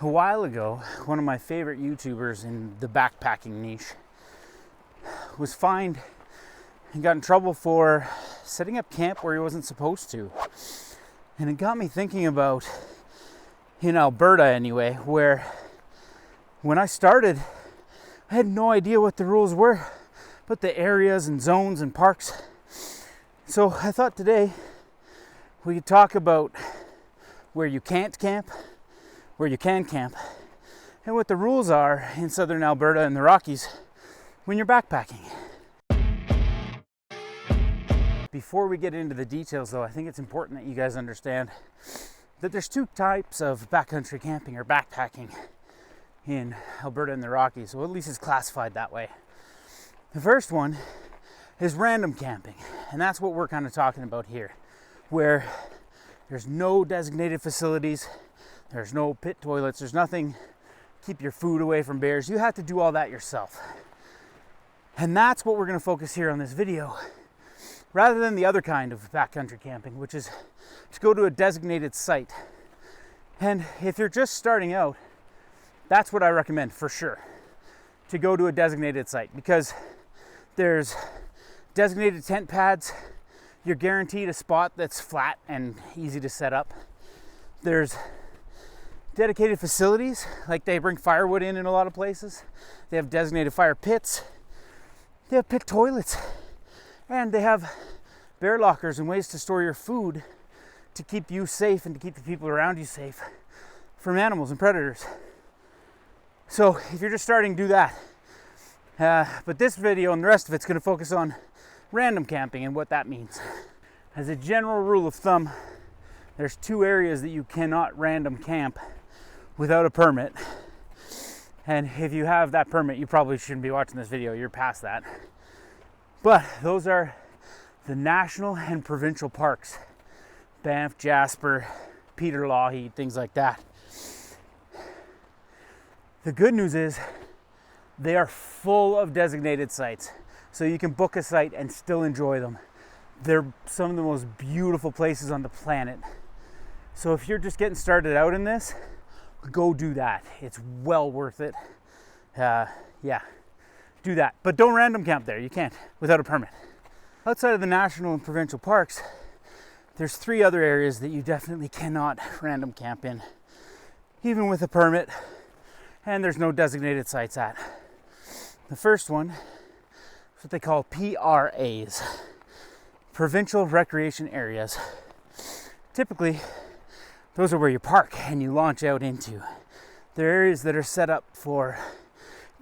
A while ago, one of my favorite YouTubers in the backpacking niche was fined and got in trouble for setting up camp where he wasn't supposed to. And it got me thinking about, in Alberta anyway, where when I started, I had no idea what the rules were, but the areas and zones and parks. So I thought today we could talk about where you can't camp, where you can camp, and what the rules are in southern Alberta and the Rockies when you're backpacking. Before we get into the details though, I think it's important that you guys understand that there's two types of backcountry camping or backpacking in Alberta and the Rockies, so at least it's classified that way. The first one is random camping, and that's what we're kind of talking about here, where there's no designated facilities, there's no pit toilets, there's nothing keep your food away from bears. You have to do all that yourself. And that's what we're going to focus here on this video, rather than the other kind of backcountry camping, which is to go to a designated site. And if you're just starting out, that's what I recommend for sure, to go to a designated site, because there's designated tent pads. You're guaranteed a spot that's flat and easy to set up. There's dedicated facilities, like they bring firewood in a lot of places. They have designated fire pits. They have pit toilets. And they have bear lockers and ways to store your food to keep you safe and to keep the people around you safe from animals and predators. So if you're just starting, do that. But this video and the rest of it's going to focus on random camping and what that means. As a general rule of thumb, there's two areas that you cannot random camp without a permit. And if you have that permit, you probably shouldn't be watching this video. You're past that. But those are the national and provincial parks. Banff, Jasper, Peter Lougheed, things like that. The good news is they are full of designated sites. So you can book a site and still enjoy them. They're some of the most beautiful places on the planet. So if you're just getting started out in this, go do that. It's well worth it. Yeah, do that. But don't random camp there. You can't without a permit. Outside of the national and provincial parks, there's three other areas that you definitely cannot random camp in, even with a permit, and there's no designated sites at. The first one is what they call PRAs, Provincial Recreation Areas. Typically, those are where you park and you launch out into. They're areas that are set up for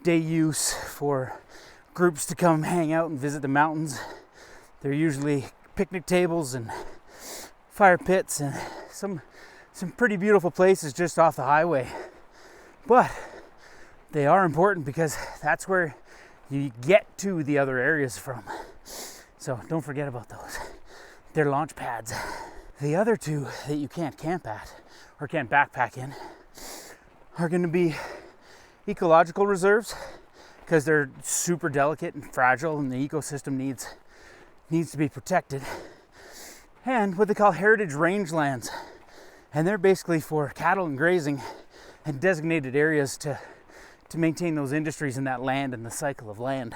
day use, for groups to come hang out and visit the mountains. They're usually picnic tables and fire pits and some pretty beautiful places just off the highway. But they are important because that's where you get to the other areas from. So don't forget about those. They're launch pads. The other two that you can't camp at or can't backpack in are going to be ecological reserves, because they're super delicate and fragile and the ecosystem needs to be protected. And what they call heritage rangelands. And they're basically for cattle and grazing and designated areas to maintain those industries in that land and the cycle of land.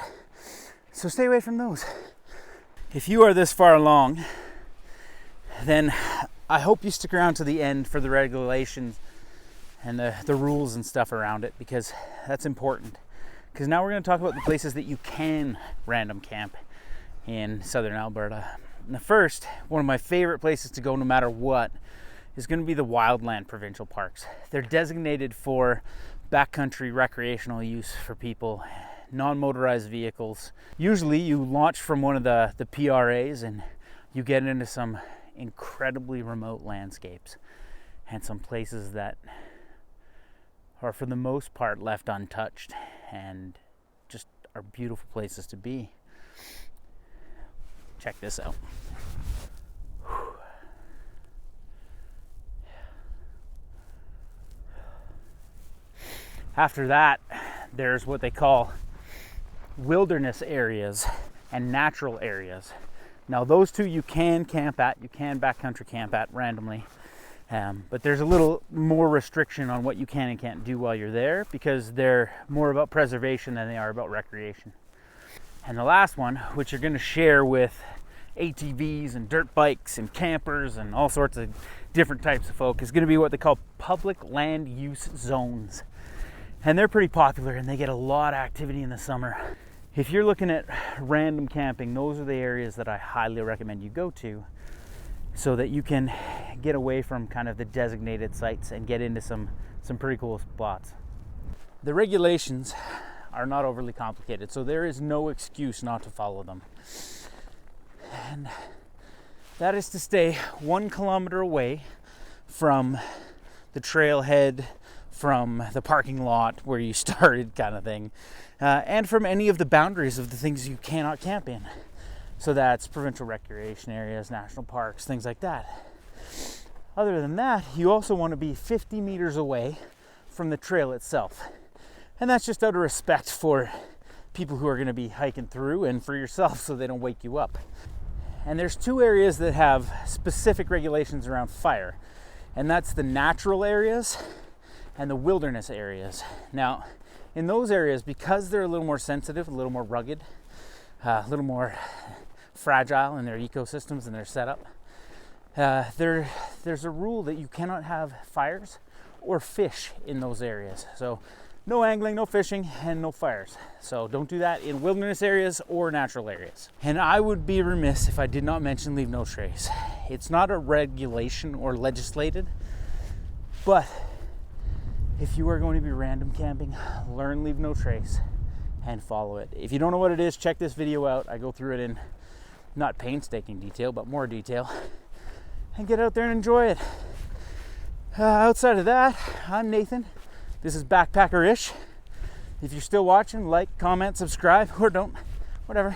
So stay away from those. If you are this far along, then I hope you stick around to the end for the regulations and the rules and stuff around it, because that's important. Because now we're going to talk about the places that you can random camp in southern Alberta. And the first, one of my favorite places to go no matter what, is going to be the Wildland Provincial Parks. They're designated for backcountry recreational use for people, non-motorized vehicles. Usually you launch from one of the PRAs and you get into some incredibly remote landscapes and some places that are for the most part left untouched and just are beautiful places to be. Check this out. After that, there's what they call wilderness areas and natural areas. Now those two you can camp at, you can backcountry camp at randomly. But there's a little more restriction on what you can and can't do while you're there, because they're more about preservation than they are about recreation. And the last one, which you're going to share with ATVs and dirt bikes and campers and all sorts of different types of folk, is going to be what they call public land use zones. And they're pretty popular, and they get a lot of activity in the summer. If you're looking at random camping, those are the areas that I highly recommend you go to, so that you can get away from kind of the designated sites and get into some pretty cool spots. The regulations are not overly complicated, so there is no excuse not to follow them. And that is to stay 1 kilometer away from the trailhead, from the parking lot where you started, kind of thing, and from any of the boundaries of the things you cannot camp in. So that's provincial recreation areas, national parks, things like that. Other than that, you also want to be 50 meters away from the trail itself. And that's just out of respect for people who are going to be hiking through, and for yourself, so they don't wake you up. And there's 2 areas that have specific regulations around fire. And that's the natural areas and the wilderness areas. Now, in those areas, because they're a little more sensitive, a little more rugged, a little more fragile in their ecosystems and their setup, there's a rule that you cannot have fires or fish in those areas. So no angling, no fishing, and no fires. So don't do that in wilderness areas or natural areas. And I would be remiss if I did not mention leave no trace. It's not a regulation or legislated, but if you are going to be random camping, learn leave no trace and follow it. If you don't know what it is, check this video out. I go through it in not painstaking detail, but more detail, and get out there and enjoy it. Outside of that, I'm Nathan. This is Backpacker-ish. If you're still watching, like, comment, subscribe, or don't, whatever.